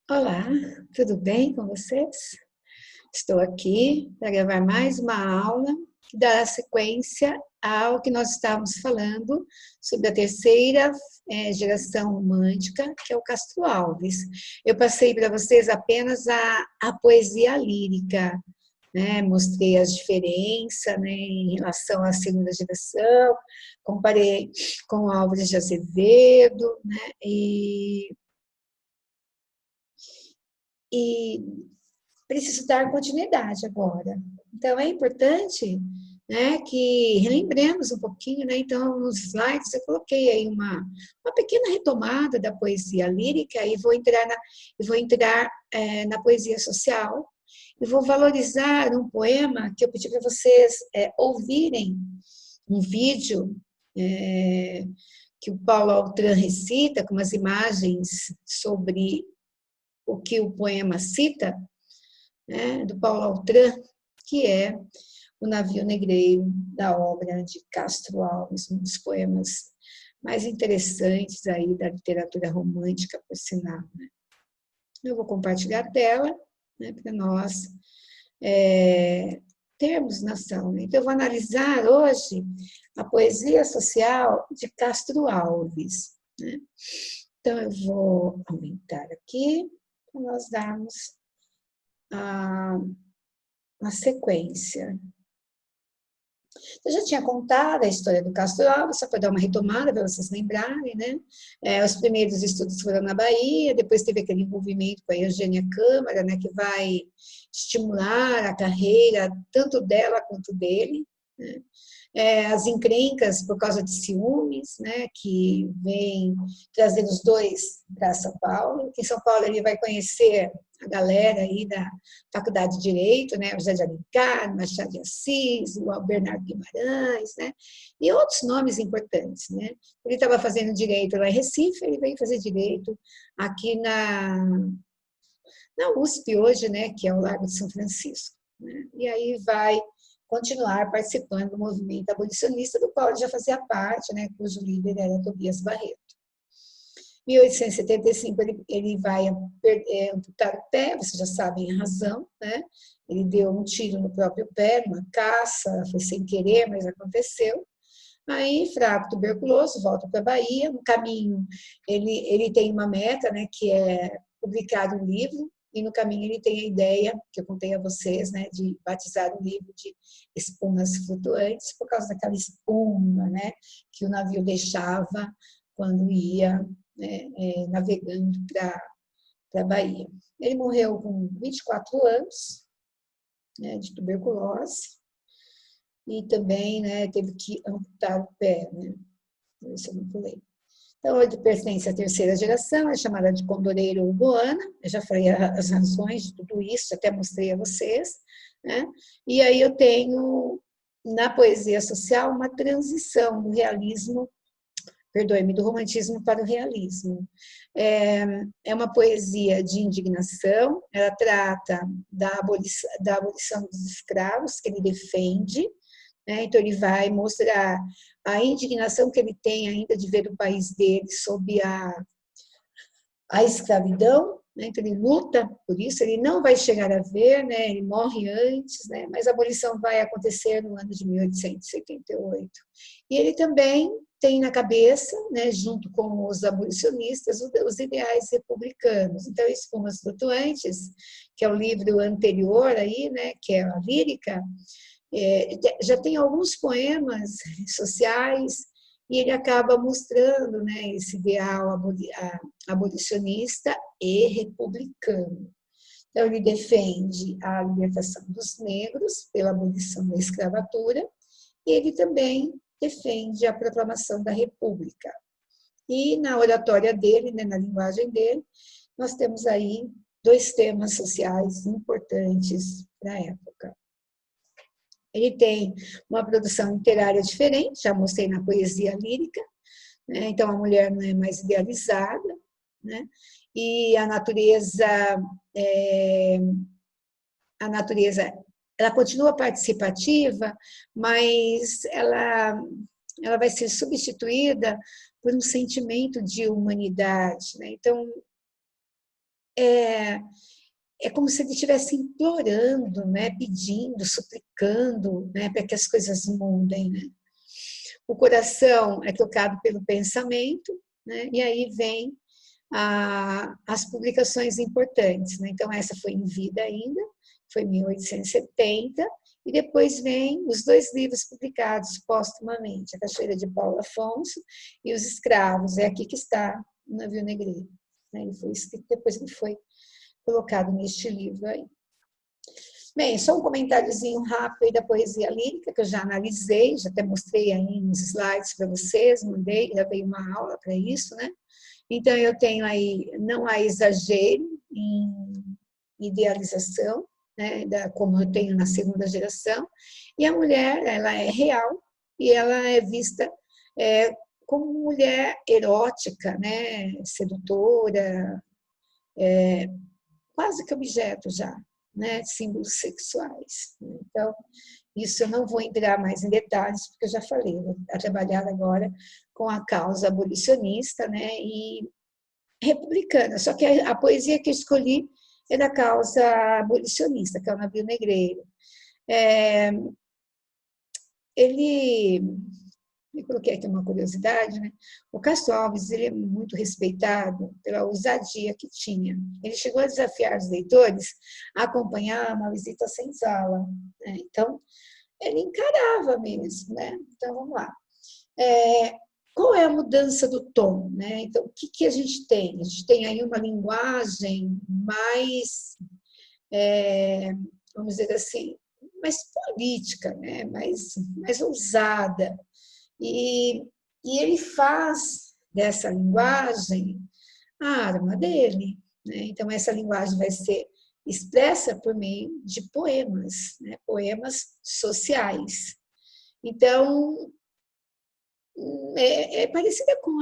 Olá, tudo bem com vocês? Estou aqui para gravar mais uma aula que dará sequência ao que nós estávamos falando sobre a terceira geração romântica, que é o Castro Alves. Eu passei para vocês apenas a poesia lírica, né? Mostrei as diferenças, né, em relação à segunda geração, comparei com Álvares de Azevedo, né? E preciso dar continuidade agora. Então, é importante, né, que relembremos um pouquinho, né? Então, nos slides eu coloquei aí uma pequena retomada da poesia lírica e vou entrar na poesia social e vou valorizar um poema que eu pedi para vocês ouvirem, um vídeo é, que o Paulo Altran recita, com umas imagens sobre o que o poema cita, né, do Paulo Altran, que é O Navio Negreiro, da obra de Castro Alves, um dos poemas mais interessantes aí da literatura romântica, por sinal. Né? Eu vou compartilhar a tela, né, para nós termos noção. Né? Então, eu vou analisar hoje a poesia social de Castro Alves. Né? Então, eu vou aumentar aqui, para nós darmos a sequência. Eu já tinha contado a história do Castro Alves, só para dar uma retomada, para vocês lembrarem, né? Os primeiros estudos foram na Bahia, depois teve aquele envolvimento com a Eugênia Câmara, né, que vai estimular a carreira tanto dela quanto dele, né? As encrencas por causa de ciúmes, né, que vem trazer os dois para São Paulo. Em São Paulo ele vai conhecer a galera aí da Faculdade de Direito, né, o José de Alencar, Machado de Assis, o Bernardo Guimarães, né, e outros nomes importantes, né. Ele estava fazendo direito lá em Recife, ele veio fazer direito aqui na USP hoje, né, que é o Largo de São Francisco, né, e aí vai continuar participando do movimento abolicionista, do qual ele já fazia parte, né, cujo líder era Tobias Barreto. Em 1875 ele vai amputar o pé, vocês já sabem a razão, né? Ele deu um tiro no próprio pé, numa caça, foi sem querer, mas aconteceu. Aí, fraco, tuberculoso, volta para a Bahia. No caminho, ele tem uma meta, né, que é publicar um livro, e no caminho ele tem a ideia, que eu contei a vocês, né, de batizar o livro de Espumas Flutuantes, por causa daquela espuma, né, que o navio deixava quando ia, né, navegando para a Bahia. Ele morreu com 24 anos, né, de tuberculose, e também, né, teve que amputar o pé, né? Isso eu não pulei. Então, ele pertence à terceira geração, é chamada de Condoreiro Uruguana. Eu já falei as razões de tudo isso, até mostrei a vocês. Né? E aí eu tenho, na poesia social, uma transição do realismo, perdoe-me, do romantismo para o realismo. É uma poesia de indignação, ela trata da abolição dos escravos, que ele defende, né? Então, ele vai mostrar a indignação que ele tem ainda de ver o país dele sob a escravidão, né? Então, ele luta por isso, ele não vai chegar a ver, né? Ele morre antes, né? Mas a abolição vai acontecer no ano de 1878. E ele também tem na cabeça, né, junto com os abolicionistas, os ideais republicanos. Então, Espumas Flutuantes, que é o livro anterior aí, né, que é a lírica, já tem alguns poemas sociais e ele acaba mostrando, né, esse ideal abolicionista e republicano. Então, ele defende a libertação dos negros pela abolição da escravatura e ele também defende a proclamação da República. E na oratória dele, né, na linguagem dele, nós temos aí dois temas sociais importantes para a época. Ele tem uma produção literária diferente, já mostrei na poesia lírica, né? Então a mulher não é mais idealizada, né? E é, a natureza, ela continua participativa, mas ela vai ser substituída por um sentimento de humanidade, né? Então é como se ele estivesse implorando, né? Pedindo, suplicando, né? Para que as coisas mudem, né? O coração é tocado pelo pensamento, né? E aí vem as publicações importantes, né? Então, essa foi em vida ainda, foi em 1870, e depois vem os 2 livros publicados póstumamente, A Cachoeira de Paulo Afonso e Os Escravos. É aqui que está o Navio Negreiro. Ele foi escrito, depois ele foi colocado neste livro aí. Bem, só um comentáriozinho rápido aí da poesia lírica, que eu já analisei, já até mostrei aí nos slides para vocês, mandei, gravei uma aula para isso, né? Então, eu tenho aí, não há exagero em idealização, né, como eu tenho na segunda geração, e a mulher, ela é real, e ela é vista como mulher erótica, né, sedutora, quase que objeto já, né, símbolos sexuais. Então, isso eu não vou entrar mais em detalhes, porque eu já falei, eu vou trabalhar agora com a causa abolicionista, né, e republicana. Só que a poesia que eu escolhi é da causa abolicionista, que é o Navio Negreiro. Eu coloquei aqui uma curiosidade, né? O Castro Alves, ele é muito respeitado pela ousadia que tinha. Ele chegou a desafiar os leitores a acompanhar uma visita sem sala, né? Então, ele encarava mesmo, né? Então, vamos lá. Qual é a mudança do tom, né? Então, o que a gente tem? A gente tem aí uma linguagem mais, vamos dizer assim, mais política, né? mais ousada. E ele faz dessa linguagem a arma dele, né? Então, essa linguagem vai ser expressa por meio de poemas, né? Poemas sociais. Então, é parecida com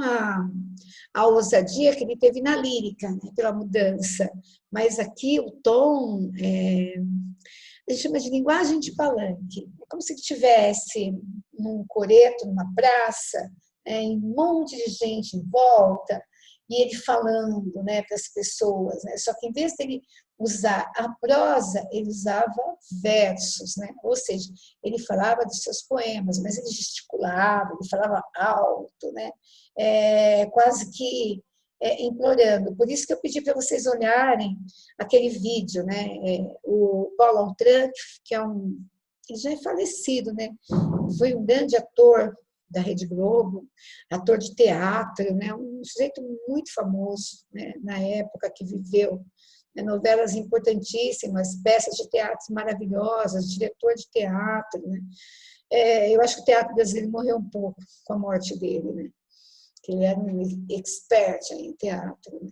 a ousadia que ele teve na lírica, né, pela mudança. Mas aqui o tom, a gente chama de linguagem de palanque. É como se ele estivesse num coreto, numa praça, em um monte de gente em volta, e ele falando, né, para as pessoas, né? Só que em vez dele usar a prosa, ele usava versos, né? Ou seja, ele falava dos seus poemas, mas ele gesticulava, ele falava alto, né? Quase que implorando. Por isso que eu pedi para vocês olharem aquele vídeo, né? O Paulo Altran, que ele já é falecido, né? Foi um grande ator da Rede Globo, ator de teatro, né? Um sujeito muito famoso, né? Na época que viveu, né? Novelas importantíssimas, peças de teatro maravilhosas, diretor de teatro, né? Eu acho que o teatro brasileiro morreu um pouco com a morte dele, né? Que ele era um expert em teatro, né?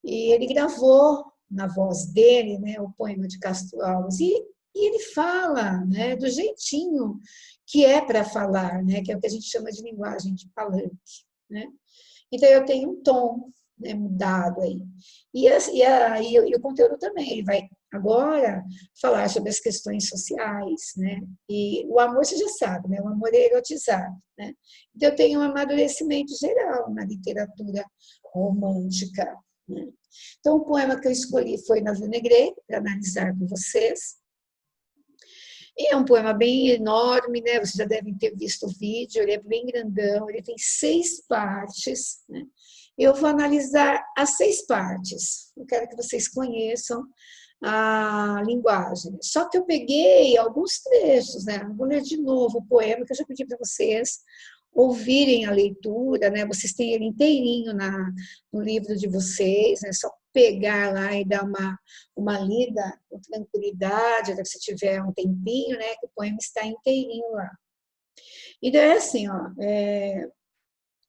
E ele gravou na voz dele, né, o poema de Castro Alves, e ele fala, né, do jeitinho que é para falar, né, que é o que a gente chama de linguagem de palanque, né? Então eu tenho um tom, né, mudado aí. E o conteúdo também, ele vai agora falar sobre as questões sociais, né? E o amor, você já sabe, né? O amor é erotizado, né? Então eu tenho um amadurecimento geral na literatura romântica, né? Então o poema que eu escolhi foi Navio Negreiro, para analisar com vocês. E é um poema bem enorme, né? Vocês já devem ter visto o vídeo, ele é bem grandão, ele tem 6 partes, né? Eu vou analisar as 6 partes. Eu quero que vocês conheçam a linguagem. Só que eu peguei alguns trechos, né? Vou ler de novo o poema, que eu já pedi para vocês ouvirem a leitura, né? Vocês têm ele inteirinho no livro de vocês, né? Só pegar lá e dar uma lida com tranquilidade, se tiver um tempinho, né? Que o poema está inteirinho lá. Então, é assim, ó,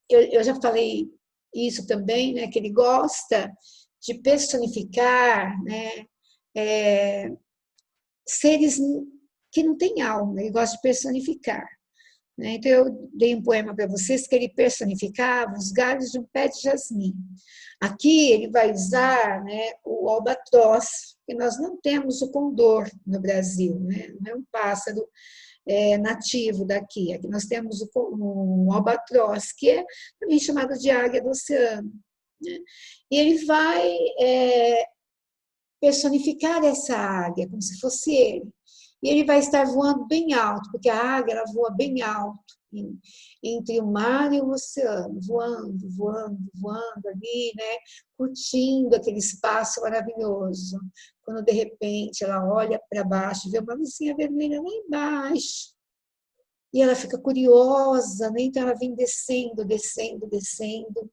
eu já falei isso também, né? Que ele gosta de personificar, né? Seres que não têm alma, ele gosta de personificar. Né? Então, eu dei um poema para vocês que ele personificava os galhos de um pé de jasmim. Aqui ele vai usar, né, o albatroz, que nós não temos o condor no Brasil, né? Não é um pássaro nativo daqui. Aqui nós temos o albatroz, que é também chamado de águia do oceano. né? E ele vai personificar essa águia, como se fosse ele. E ele vai estar voando bem alto, porque a águia ela voa bem alto, entre o mar e o oceano, voando, voando, voando ali, né? Curtindo aquele espaço maravilhoso. Quando, de repente, ela olha para baixo, vê uma luzinha vermelha lá embaixo. E ela fica curiosa, né? Então ela vem descendo, descendo, descendo,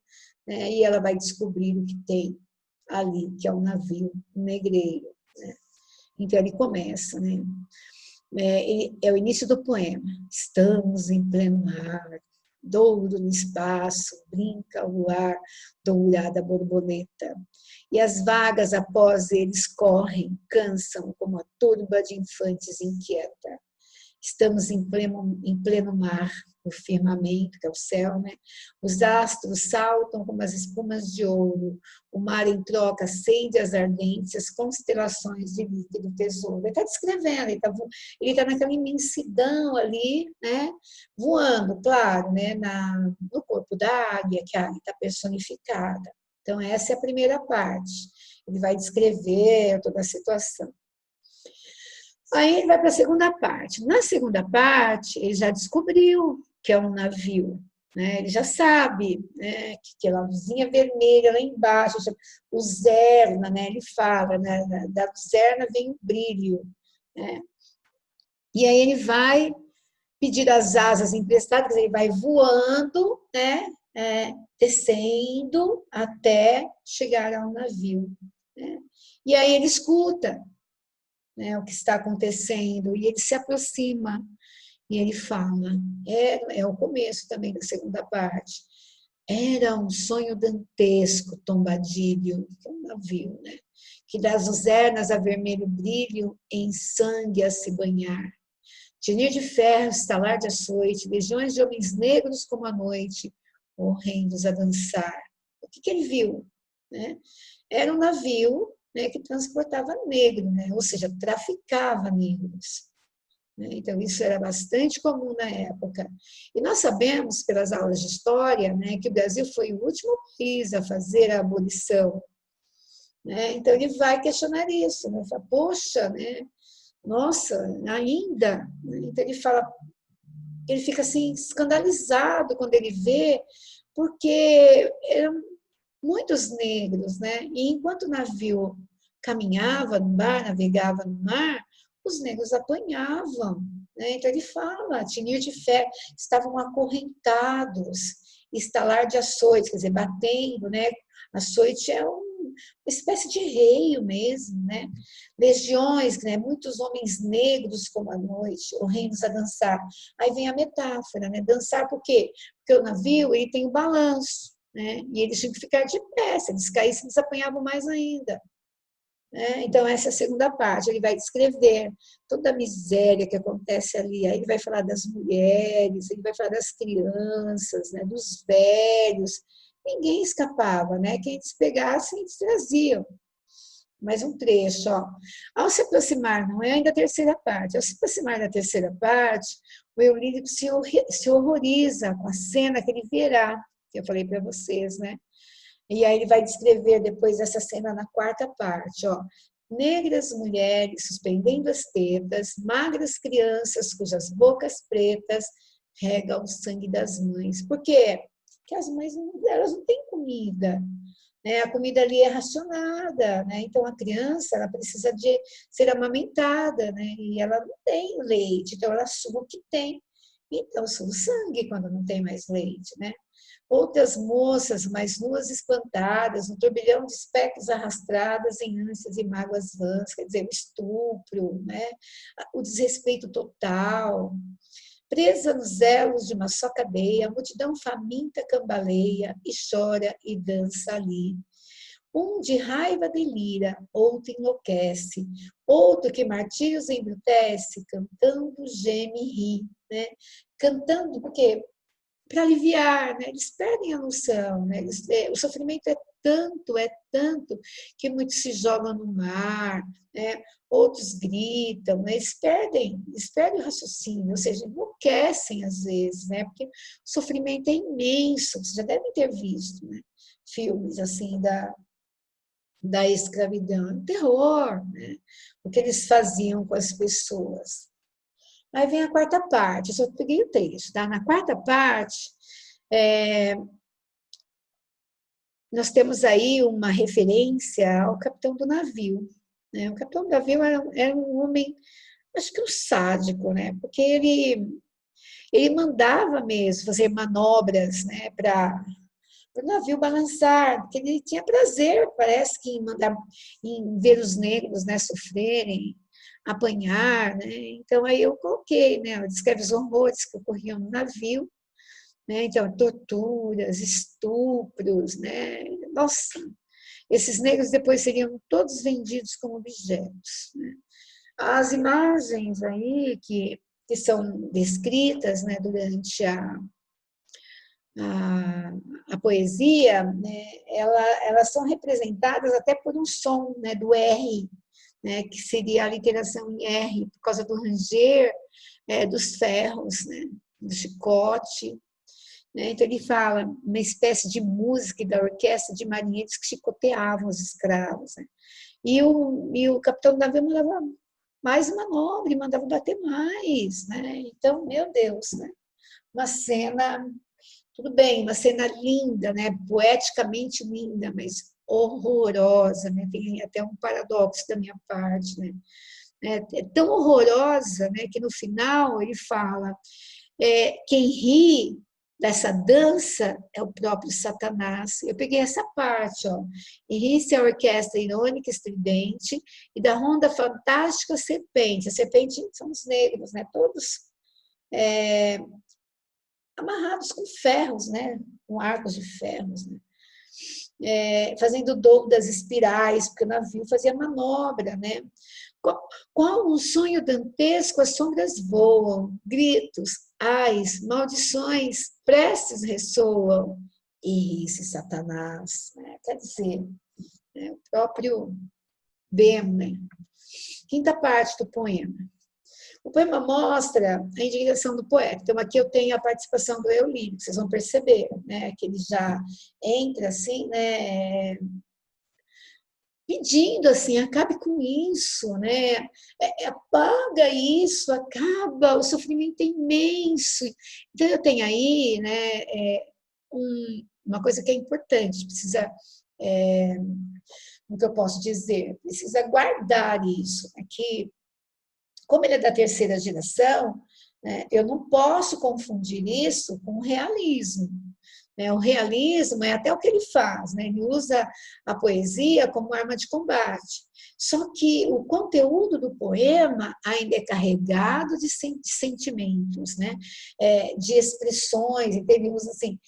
né? E ela vai descobrir o que tem ali, que é um navio negreiro, né? Então ele começa, né? É o início do poema. Estamos em pleno mar, douro no espaço, brinca o luar, dourada borboleta. E as vagas após eles correm, cansam como a turba de infantes inquieta. Estamos em pleno mar, o firmamento, que é o céu, né? Os astros saltam como as espumas de ouro, o mar em troca acende as ardentes, as constelações de líquido tesouro. Ele está descrevendo, ele tá naquela imensidão ali, né? Voando, claro, né? No corpo da águia, que a águia está personificada. Então, essa é a primeira parte. Ele vai descrever toda a situação. Aí ele vai para a segunda parte. Na segunda parte, ele já descobriu que é um navio, né? Ele já sabe, né? Que aquela luzinha vermelha lá embaixo, o zerna, né? Ele fala, né? Da zerna vem o brilho, né? E aí ele vai pedir as asas emprestadas, ele vai voando, né? Descendo até chegar ao navio, né? E aí ele escuta, né, o que está acontecendo, e ele se aproxima, e ele fala, é o começo também da segunda parte, era um sonho dantesco, tombadilho, que é um navio, né, que das luzernas a vermelho brilho, em sangue a se banhar, tinir de ferro, estalar de açoite, legiões de homens negros como a noite, horrendos a dançar. O que ele viu? Né? Era um navio, né, que transportava negro, né? Ou seja, traficava negros. Né? Então, isso era bastante comum na época. E nós sabemos, pelas aulas de história, né, que o Brasil foi o último país a fazer a abolição. Né? Então, ele vai questionar isso. Né? Fala, poxa, né? Nossa, ainda. Né? Então, ele fica assim, escandalizado quando ele vê, porque eram muitos negros, né? E enquanto o navio caminhava no mar, navegava no mar, os negros apanhavam, né? Então ele fala, tinir de ferro, estavam acorrentados, estalar de açoite, quer dizer, batendo, né? Açoite é uma espécie de reio mesmo, né? Legiões, né? Muitos homens negros como a noite, horrendos a dançar. Aí vem a metáfora, né? Dançar por quê? Porque o navio ele tem o balanço, né? E eles tinham que ficar de pé, se eles caíssem, eles apanhavam mais ainda. Né? Então, essa é a segunda parte, ele vai descrever toda a miséria que acontece ali, aí ele vai falar das mulheres, ele vai falar das crianças, né? Dos velhos, ninguém escapava, né? Quem eles pegassem, eles traziam. Mais um trecho, ó. Ao se aproximar, não é ainda a terceira parte, ao se aproximar da terceira parte, o eu lírico se horroriza com a cena que ele verá, que eu falei para vocês, né? E aí ele vai descrever depois dessa cena na quarta parte, ó. Negras mulheres suspendendo as tetas, magras crianças cujas bocas pretas regam o sangue das mães. Por quê? Porque as mães elas não têm comida, né? A comida ali é racionada, né? Então a criança ela precisa de ser amamentada, né? E ela não tem leite, então ela suga o que tem. Então suga o sangue quando não tem mais leite, né? Outras moças mais nuas espantadas, no turbilhão de espectros arrastradas em ânsias e mágoas vãs, quer dizer, o estupro, né? O desrespeito total. Presa nos elos de uma só cadeia, a multidão faminta cambaleia e chora e dança ali. Um de raiva delira, outro enlouquece, outro que martírios embrutece, cantando geme e ri, né? Cantando, porque para aliviar, né? Eles perdem a noção, né? O sofrimento é tanto, que muitos se jogam no mar, né? Outros gritam, né? Eles perdem o raciocínio, ou seja, enlouquecem às vezes, né? Porque o sofrimento é imenso, vocês já devem ter visto, né? filmes assim da escravidão. Terror, né? O que eles faziam com as pessoas. Aí vem a quarta parte, eu só peguei o trecho, tá? Na quarta parte, nós temos aí uma referência ao capitão do navio, né? O capitão do navio era um homem, acho que um sádico, né? Porque ele mandava mesmo fazer manobras, né, para o navio balançar, porque ele tinha prazer, parece que em ver os negros, né, sofrerem, apanhar, né? Então aí eu coloquei, né, descreve os horrores que ocorriam no navio, né? Então torturas, estupros, né? Nossa, esses negros depois seriam todos vendidos como objetos, né? As imagens aí que são descritas, né, durante a poesia, né, elas são representadas até por um som, né, do R, né, que seria a literação em R, por causa do ranger dos ferros, né, do chicote. Né? Então, ele fala uma espécie de música da orquestra de marinheiros que chicoteavam os escravos. Né? E o capitão do navio mandava mais manobra, mandava bater mais. Né? Então, meu Deus, né? Uma cena, tudo bem, uma cena linda, né? Poeticamente linda, mas horrorosa. Né? Tem até um paradoxo da minha parte. Né? É tão horrorosa, né, que no final ele fala quem ri dessa dança é o próprio Satanás. Eu peguei essa parte, ó. E ri-se a orquestra irônica estridente e da ronda fantástica serpente. A serpente são os negros, né? Todos amarrados com ferros, né? Com arcos de ferros, né? Fazendo das espirais, porque o navio fazia manobra, né? Qual um sonho dantesco, as sombras voam, gritos, ais, maldições, preces ressoam. E esse Satanás, né? Quer dizer, né? O próprio Bem, né? Quinta parte do poema. O poema mostra a indignação do poeta. Então, aqui eu tenho a participação do eu lírico, vocês vão perceber, né? Que ele já entra assim, né? Pedindo assim, acabe com isso, né? Apaga isso, acaba, o sofrimento é imenso. Então eu tenho aí, né, uma coisa que é importante, precisa, o que eu posso dizer, precisa guardar isso, né, que como ele é da terceira geração, né, eu não posso confundir isso com o realismo. O realismo é até o que ele faz, né? Ele usa a poesia como arma de combate. Só que o conteúdo do poema ainda é carregado de sentimentos, né? De expressões, então ele usa assim,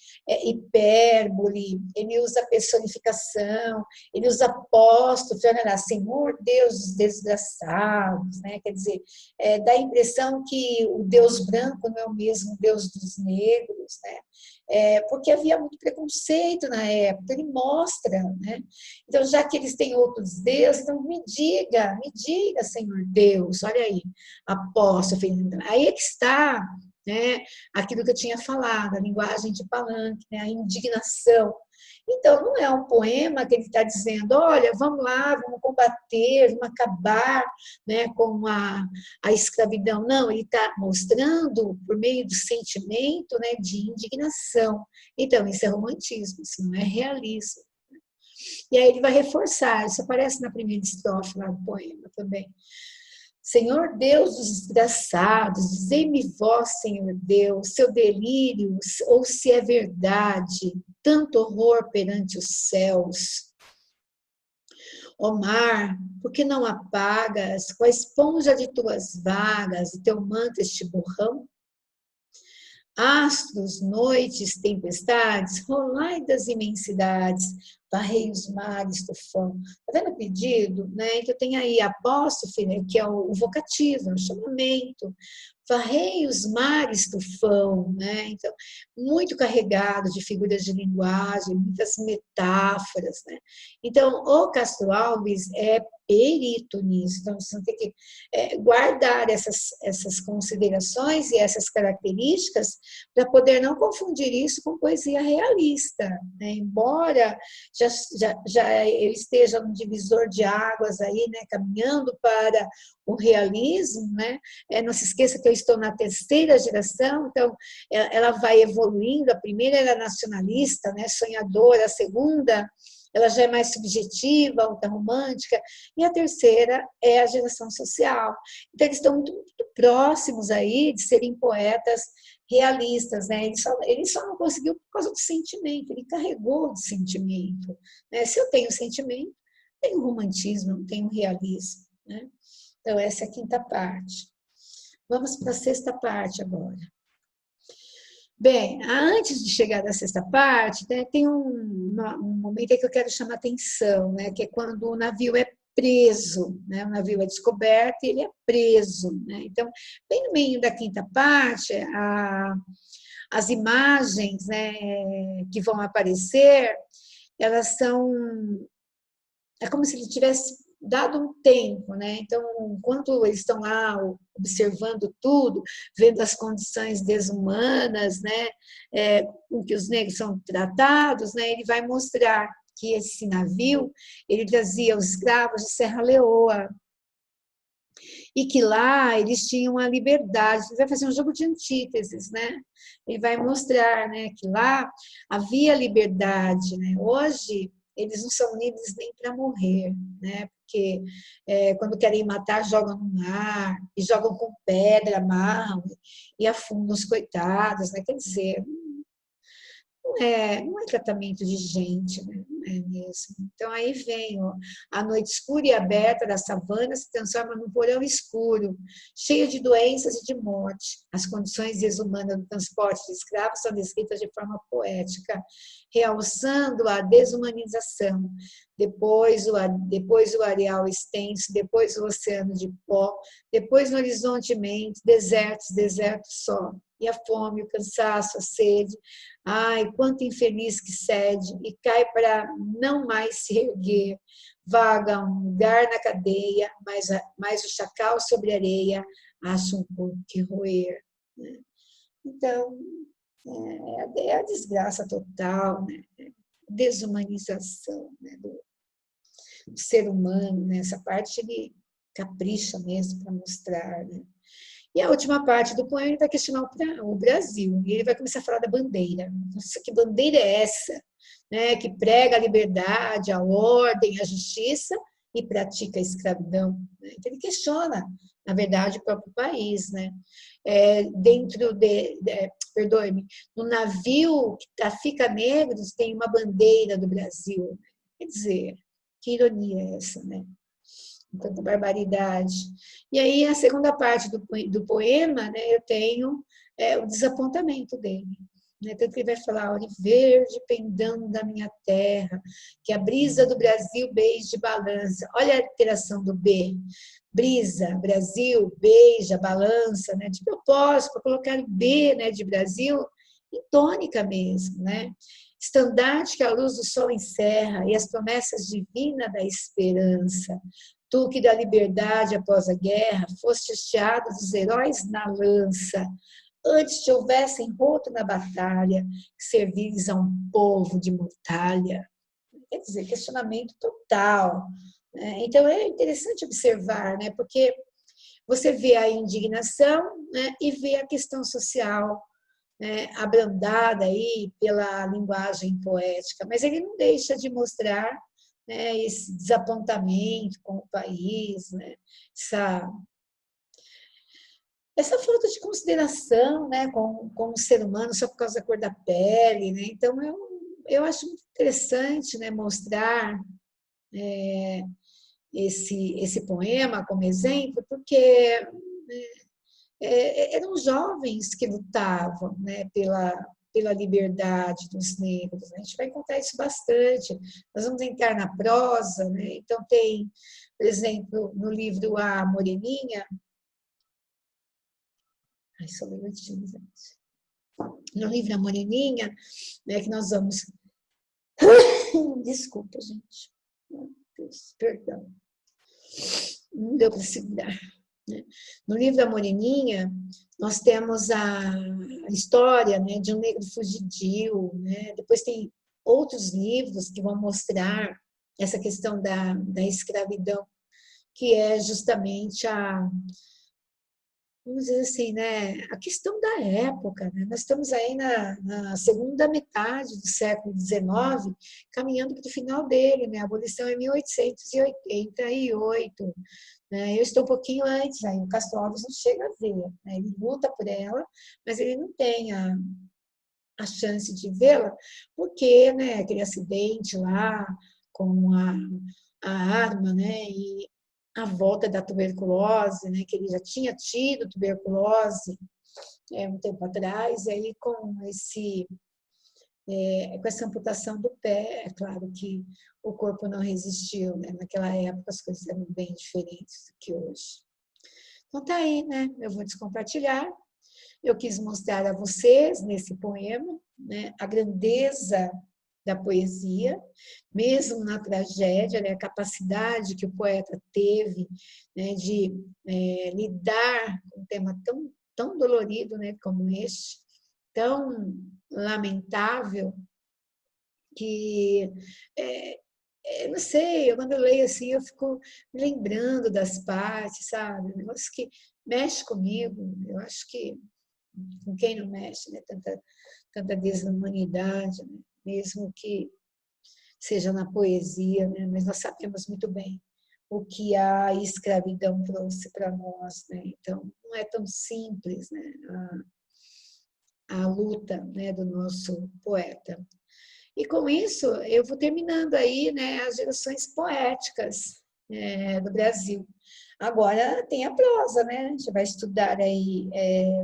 hipérbole, ele usa personificação, ele usa apóstrofe, olha lá, Senhor Deus dos desgraçados, né? Quer dizer, dá a impressão que o Deus branco não é o mesmo Deus dos negros, né? Porque havia muito preconceito na época, ele mostra, né? Então, já que eles têm outros deuses, então me diga, Senhor Deus, olha aí, apóstolo, aí é que está, né, aquilo que eu tinha falado, a linguagem de palanque, né, a indignação. Então, não é um poema que ele está dizendo, olha, vamos lá, vamos combater, vamos acabar, né, com a escravidão. Não, ele está mostrando, por meio do sentimento, né, de indignação. Então, isso é romantismo, isso não é realismo. E aí ele vai reforçar, isso aparece na primeira estrofe lá do poema também. Senhor Deus dos desgraçados, dizei-me vós, Senhor Deus, seu delírio, ou se é verdade, tanto horror perante os céus. Ó mar, por que não apagas com a esponja de tuas vagas e teu manto este borrão? Astros, noites, tempestades, rolai das imensidades, varrei os mares, tufão. Está vendo o pedido? Né? Então tem aí apóstrofe, né? Que é o vocativo, é o chamamento. Varrei os mares, tufão. Né? Então, muito carregado de figuras de linguagem, muitas metáforas. Né? Então, o Castro Alves perito nisso. Então, você tem que guardar essas considerações e essas características para poder não confundir isso com poesia realista, né? Embora eu esteja no divisor de águas aí, né, caminhando para o realismo, né? Não se esqueça que eu estou na terceira geração, então ela vai evoluindo. A primeira era nacionalista, né, sonhadora, a segunda ela já é mais subjetiva, alta romântica, e a terceira é a geração social. Então, eles estão muito, muito próximos aí de serem poetas realistas, né? Ele só não conseguiu por causa do sentimento, ele carregou de sentimento, né? Se eu tenho sentimento, tenho romantismo, não tenho realismo, né? Então, essa é a quinta parte. Vamos para a sexta parte agora. Bem, antes de chegar na sexta parte, né, tem um momento aí que eu quero chamar atenção, né, que é quando o navio é preso, né, o navio é descoberto e ele é preso, né? Então, bem no meio da quinta parte, as imagens, né, que vão aparecer, elas são... É como se ele tivesse dado um tempo, né? Então, enquanto eles estão lá observando tudo, vendo as condições desumanas, né, com que os negros são tratados, né, ele vai mostrar que esse navio, ele trazia os escravos de Serra Leoa, e que lá eles tinham a liberdade. Ele vai fazer um jogo de antíteses, né? Ele vai mostrar, né, que lá havia liberdade, né? Hoje eles não são livres nem para morrer, né? Porque quando querem matar, jogam no mar, e jogam com pedra, amarram e afundam os coitados, né? Quer dizer, não é tratamento de gente, né? Não é mesmo. Então, aí vem, ó, a noite escura e aberta da savana se transforma num porão escuro, cheio de doenças e de morte. As condições desumanas do transporte de escravos são descritas de forma poética, realçando a desumanização. Depois o areal extenso, depois o oceano de pó, depois no horizonte imenso, desertos só. E a fome, o cansaço, a sede. Ai, quanto infeliz que cede e cai para não mais se erguer. Vaga um lugar na cadeia, mas o chacal sobre a areia acha um corpo que roer. Então, é a desgraça total, né? Desumanização, né, do ser humano, né? Essa parte ele capricha mesmo para mostrar, né? E a última parte do poema ele vai questionar o Brasil. E ele vai começar a falar da bandeira. Nossa, que bandeira é essa? Né? Que prega a liberdade, a ordem, a justiça e pratica a escravidão. Né? Então, ele questiona, na verdade, o próprio país. Né? Perdoe-me, no navio que trafica negros tem uma bandeira do Brasil. Quer dizer, que ironia é essa, né? Tanta barbaridade. E aí, a segunda parte do poema, né, eu tenho o desapontamento dele. Né? Tanto que ele vai falar, olha, verde pendando da minha terra, que a brisa do Brasil beija e balança. Olha a alteração do B. Brisa, Brasil, beija, balança, né? De propósito, para colocar o B, né, de Brasil em tônica mesmo, né? Estandarte que a luz do sol encerra e as promessas divinas da esperança. Tu que da liberdade após a guerra foste hasteado dos heróis na lança, antes te houvessem roto na batalha, que servires a um povo de mortalha. Quer dizer, questionamento total. Né? Então, é interessante observar, né? Porque você vê a indignação, né? E vê a questão social, né? Abrandada aí pela linguagem poética, mas ele não deixa de mostrar, né, esse desapontamento com o país, né, essa falta de consideração, né, com o ser humano só por causa da cor da pele. Né? Então, eu acho muito interessante, né, mostrar esse poema como exemplo, porque eram jovens que lutavam, né, pela liberdade dos negros. A gente vai encontrar isso bastante. Nós vamos entrar na prosa, né? Então tem, por exemplo, no livro A Moreninha, só um minutinho, gente. No livro A Moreninha, né, que nós vamos... Desculpa, gente. Meu Deus, perdão. Não deu para segurar. Né? No livro da Moreninha, nós temos a história, né, de um negro fugidio, né? Depois tem outros livros que vão mostrar essa questão da escravidão, que é justamente vamos dizer assim, né, a questão da época. Né? Nós estamos aí na segunda metade do século XIX, caminhando para o final dele. Né? A abolição é 1888. Né? Eu estou um pouquinho antes, aí o Castro Alves não chega a ver. Né? Ele luta por ela, mas ele não tem a chance de vê-la, porque né, aquele acidente lá com a arma, né, e a volta da tuberculose, né, que ele já tinha tido tuberculose um tempo atrás, e aí com essa amputação do pé, é claro que o corpo não resistiu, né? Naquela época as coisas eram bem diferentes do que hoje. Então tá aí, né? Eu vou descompartilhar. Eu quis mostrar a vocês, nesse poema, né, a grandeza da poesia, mesmo na tragédia, né, a capacidade que o poeta teve, né, de lidar com um tema tão dolorido, né, como este, tão lamentável, que não sei, quando eu leio assim, eu fico me lembrando das partes, sabe? Um negócio que mexe comigo. Eu acho que com quem não mexe, né? Tanta desumanidade, né? Mesmo que seja na poesia, né? Mas nós sabemos muito bem o que a escravidão trouxe para nós, né? Então, não é tão simples, né? A luta, né, do nosso poeta. E com isso, eu vou terminando aí, né, as gerações poéticas do Brasil. Agora tem a prosa, né? A gente vai estudar aí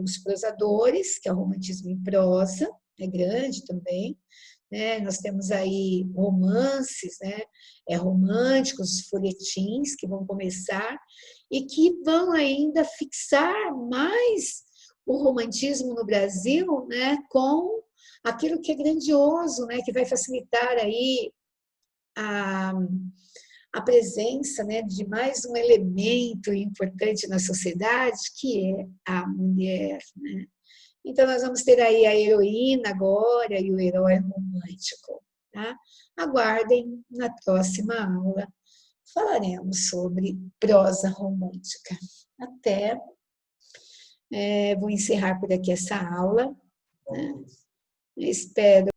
os prosadores, que é o romantismo em prosa, é grande também. Né? Nós temos aí romances, né? Românticos, folhetins que vão começar e que vão ainda fixar mais o romantismo no Brasil, né? Com aquilo que é grandioso, né? Que vai facilitar aí a presença, né, de mais um elemento importante na sociedade, que é a mulher. Né? Então, nós vamos ter aí a heroína agora e o herói romântico. Tá? Aguardem, na próxima aula falaremos sobre prosa romântica. Até, vou encerrar por aqui essa aula. Né? Espero